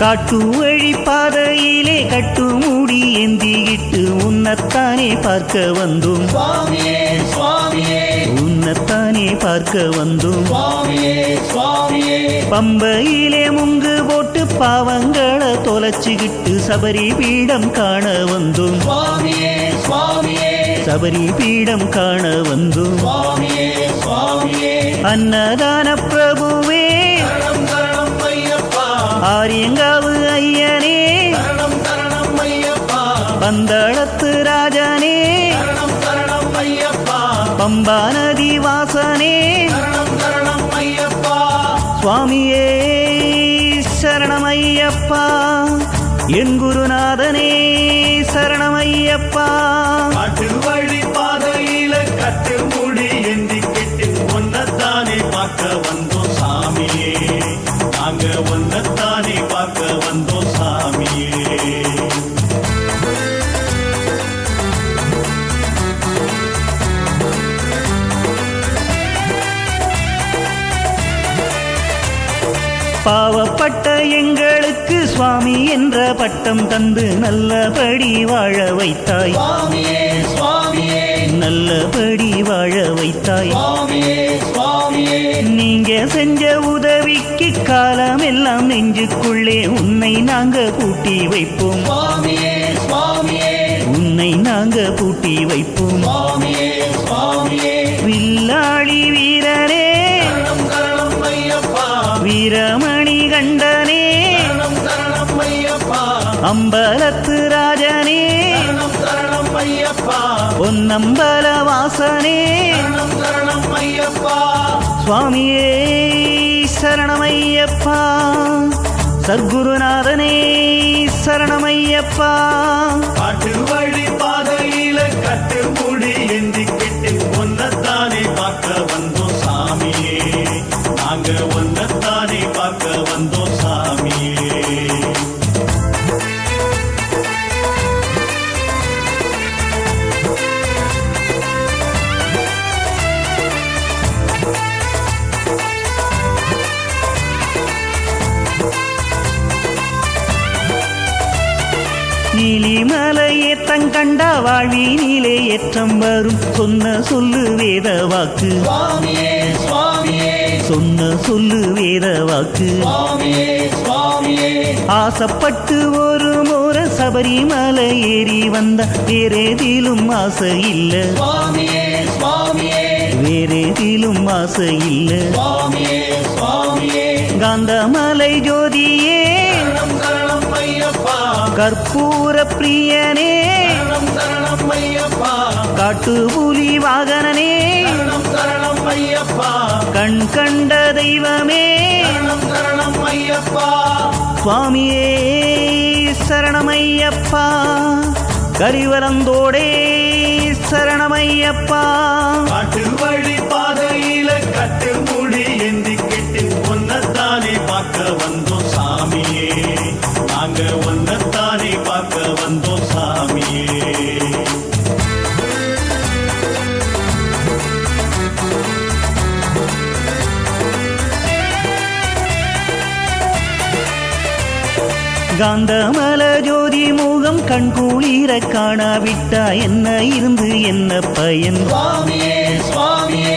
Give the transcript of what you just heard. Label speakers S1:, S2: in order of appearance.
S1: காட்டு வழி பாதையிலே கட்டு மூடி ஏந்திக்கிட்டு உன்னத்தானே பார்க்க வந்தோம்
S2: சுவாமியே சுவாமியே
S1: உன்னத்தானே பார்க்க வந்தோம்
S2: சுவாமியே சுவாமியே
S1: பம்பையிலே முங்கு போட்டு பாவங்களை தொலைச்சிக்கிட்டு சபரி பீடம் காண வந்தோம்
S2: சுவாமியே சுவாமியே
S1: சபரி பீடம் காண வந்தோம்
S2: சுவாமியே சுவாமியே
S1: அன்னதான பிரபுவே
S2: சரணம் சரணம் ஐயப்பா
S1: ஆரியங்காவு ஐயனே
S2: சரணம் சரணம் ஐயப்பா
S1: பந்தளத்து ராஜனே
S2: சரணம் சரணம் ஐயப்பா
S1: பம்பா நதி வாசனே
S2: சரணம் சரணம் ஐயப்பா
S1: சுவாமியே சரணமையப்பா என் குருநாதனே சரணமையப்பா
S2: காட்டு வழி பாதையில கட்டு மூடி எந்திக்கிட்டு ஒன்னத்தானே பார்க்க வந்தோம் சாமியே நாங்க ஒன்னத்தானே பார்க்க வந்தோம் சாமியே
S1: பாவப்பட்ட எங்களுக்கு சுவாமி என்ற பட்டம் தந்து நல்லபடி வாழ வைத்தாய்
S2: சுவாமியே சுவாமியே
S1: நல்லபடி வாழ வைத்தாய்
S2: சுவாமியே சுவாமியே
S1: நீங்க செஞ்ச உதவிக்கு காலமெல்லாம் நெஞ்சுக்குள்ளே உன்னை நாங்க பூட்டி வைப்போம்
S2: சுவாமியே சுவாமியே
S1: உன்னை நாங்க பூட்டி வைப்போம்
S2: சுவாமியே சுவாமியே
S1: வில்லாளி வீரனே
S2: சரணம் சரணம் ஐயப்பா
S1: வீரமணி கண்டனே
S2: சரணம் சரணம் ஐயப்பா
S1: அம்பலத்து ராஜனே
S2: சரணம் சரணம் ஐயப்பா
S1: பொன்னம்பல வாசனே
S2: சரணம் சரணம் ஐயப்பா
S1: சுவாமியே சரணமையப்பா சர்க்குருநாதனே சரணமையப்பா
S2: காட்டு வழி பாதையில கட்டு மூடி எந்திக்கிட்டு ஒன்னத்தானே பார்க்க வந்தோம் சாமியே நாங்க ஒன்னத்தானே பார்க்க வந்தோம் சாமியே
S1: நீலிமலை ஏத்தங்கண்டா வாழ்வினிலே ஏற்றம் வரும் சொன்ன சொல்லு வேத வாக்கு
S2: சுவாமியே சுவாமியே
S1: சொன்ன சொல்லு வேத வாக்கு
S2: சுவாமியே சுவாமியே
S1: ஆசைப்பட்டு ஒரு முறை சபரிமலை ஏறி வந்த வேறேதிலும் ஆசை இல்ல
S2: சுவாமியே சுவாமியே
S1: வேறேதிலும் ஆசை இல்ல
S2: சுவாமியே சுவாமியே
S1: காந்தமலை ஜோதியே
S2: சரணம் சரணம் ஐயப்பா
S1: கற்பூர பிரியனே
S2: சரணம் சரணம் ஐயப்பா
S1: காட்டு புலி வாகனனே
S2: சரணம் சரணம் ஐயப்பா
S1: கண் கண்ட தெய்வமே
S2: சரணம் சரணம் ஐயப்பா
S1: சுவாமியே சரணமையப்பா கரிவலந்தோடே சரணமையப்பா
S2: காட்டு வழி பாதையில கட்டு மூடி எந்திக்கிட்டு ஒன்னத்தானே பார்க்க வந்தோம் சாமியே நாங்க ஒன்னத்தானே பார்க்க வந்தோம் சாமியே
S1: காந்தமல ஜோதி முகம் கண்குளிர காணாவிட்டா என்ன இருந்து என்ன பயன்
S2: சுவாமியே சுவாமியே